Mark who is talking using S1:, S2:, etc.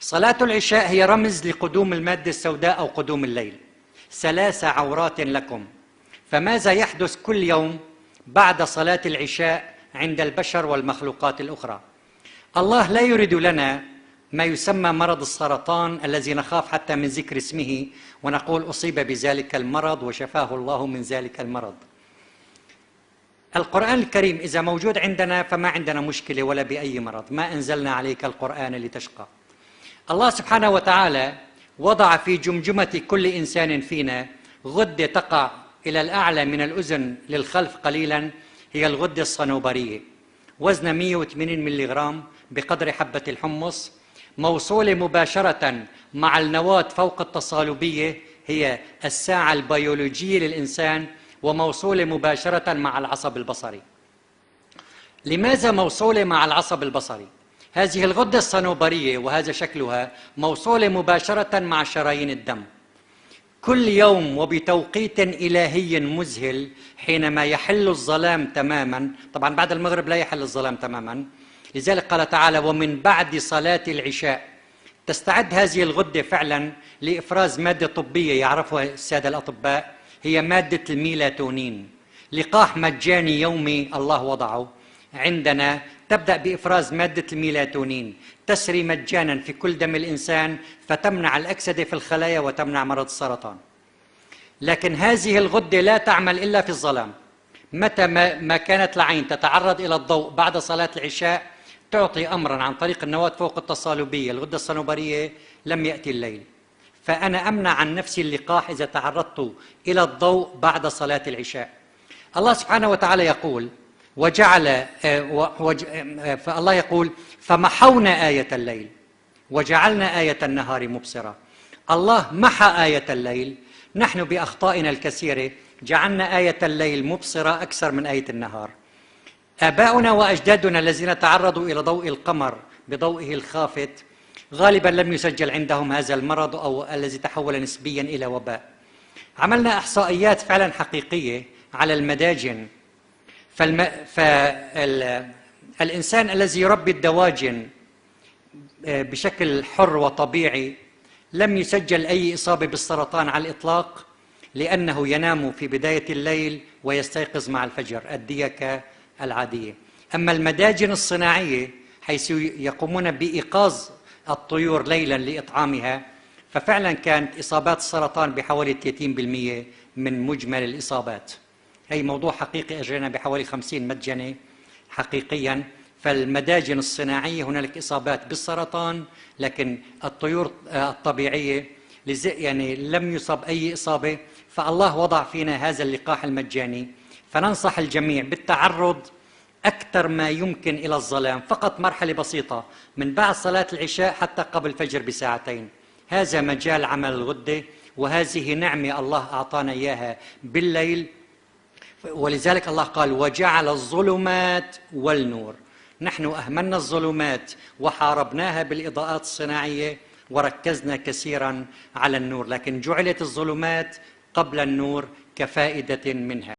S1: صلاة العشاء هي رمز لقدوم المادة السوداء أو قدوم الليل. 3 عورات لكم. فماذا يحدث كل يوم بعد صلاة العشاء عند البشر والمخلوقات الأخرى؟ الله لا يريد لنا ما يسمى مرض السرطان الذي نخاف حتى من ذكر اسمه ونقول أصيب بذلك المرض وشفاه الله من ذلك المرض. القرآن الكريم إذا موجود عندنا فما عندنا مشكلة ولا بأي مرض. ما أنزلنا عليك القرآن لتشقى. الله سبحانه وتعالى وضع في جمجمة كل إنسان فينا غدة تقع إلى الأعلى من الأذن للخلف قليلا، هي الغدة الصنوبرية، وزنها 180 ملغرام بقدر حبة الحمص، موصولة مباشرة مع النواة فوق التصالبية، هي الساعة البيولوجية للإنسان، وموصولة مباشرة مع العصب البصري. لماذا موصولة مع العصب البصري؟ هذه الغدة الصنوبرية وهذا شكلها موصولة مباشرة مع شرايين الدم. كل يوم وبتوقيت إلهي مذهل حينما يحل الظلام تماما، طبعا بعد المغرب لا يحل الظلام تماما، لذلك قال تعالى ومن بعد صلاة العشاء تستعد هذه الغدة فعلا لإفراز مادة طبية يعرفها السادة الأطباء، هي مادة الميلاتونين. لقاح مجاني يومي الله وضعه عندنا، تبدأ بإفراز مادة الميلاتونين، تسري مجانا في كل دم الإنسان فتمنع الأكسدة في الخلايا وتمنع مرض السرطان. لكن هذه الغدة لا تعمل إلا في الظلام. متى ما كانت العين تتعرض إلى الضوء بعد صلاة العشاء تعطي أمرا عن طريق النواة فوق التصالبية الغدة الصنوبرية لم يأتي الليل، فأنا أمنع عن نفسي اللقاح إذا تعرضت إلى الضوء بعد صلاة العشاء. الله سبحانه وتعالى يقول فالله يقول فمحونا آية الليل وجعلنا آية النهار مبصرة. الله محى آية الليل، نحن بأخطائنا الكثيرة جعلنا آية الليل مبصرة أكثر من آية النهار. آباؤنا وأجدادنا الذين تعرضوا إلى ضوء القمر بضوئه الخافت غالبا لم يسجل عندهم هذا المرض أو الذي تحول نسبيا إلى وباء. عملنا إحصائيات فعلا حقيقية على المداجن، فالإنسان الذي يربي الدواجن بشكل حر وطبيعي لم يسجل أي إصابة بالسرطان على الإطلاق، لأنه ينام في بداية الليل ويستيقظ مع الفجر، الديكة العادية. أما المداجن الصناعية حيث يقومون بإيقاظ الطيور ليلا لإطعامها، ففعلا كانت إصابات السرطان بحوالي 30% من مجمل الإصابات. هي موضوع حقيقي، أجرينا بحوالي 50 مدجنة حقيقيا. فالمداجن الصناعية هنالك إصابات بالسرطان، لكن الطيور الطبيعية يعني لم يصب أي إصابة. فالله وضع فينا هذا اللقاح المجاني، فننصح الجميع بالتعرض أكثر ما يمكن إلى الظلام، فقط مرحلة بسيطة من بعد صلاة العشاء حتى قبل الفجر بساعتين. هذا مجال عمل الغدة، وهذه نعمة الله أعطانا إياها بالليل، ولذلك الله قال وجعل الظلمات والنور. نحن أهملنا الظلمات وحاربناها بالإضاءات الصناعية وركزنا كثيرا على النور، لكن جعلت الظلمات قبل النور كفائدة منها.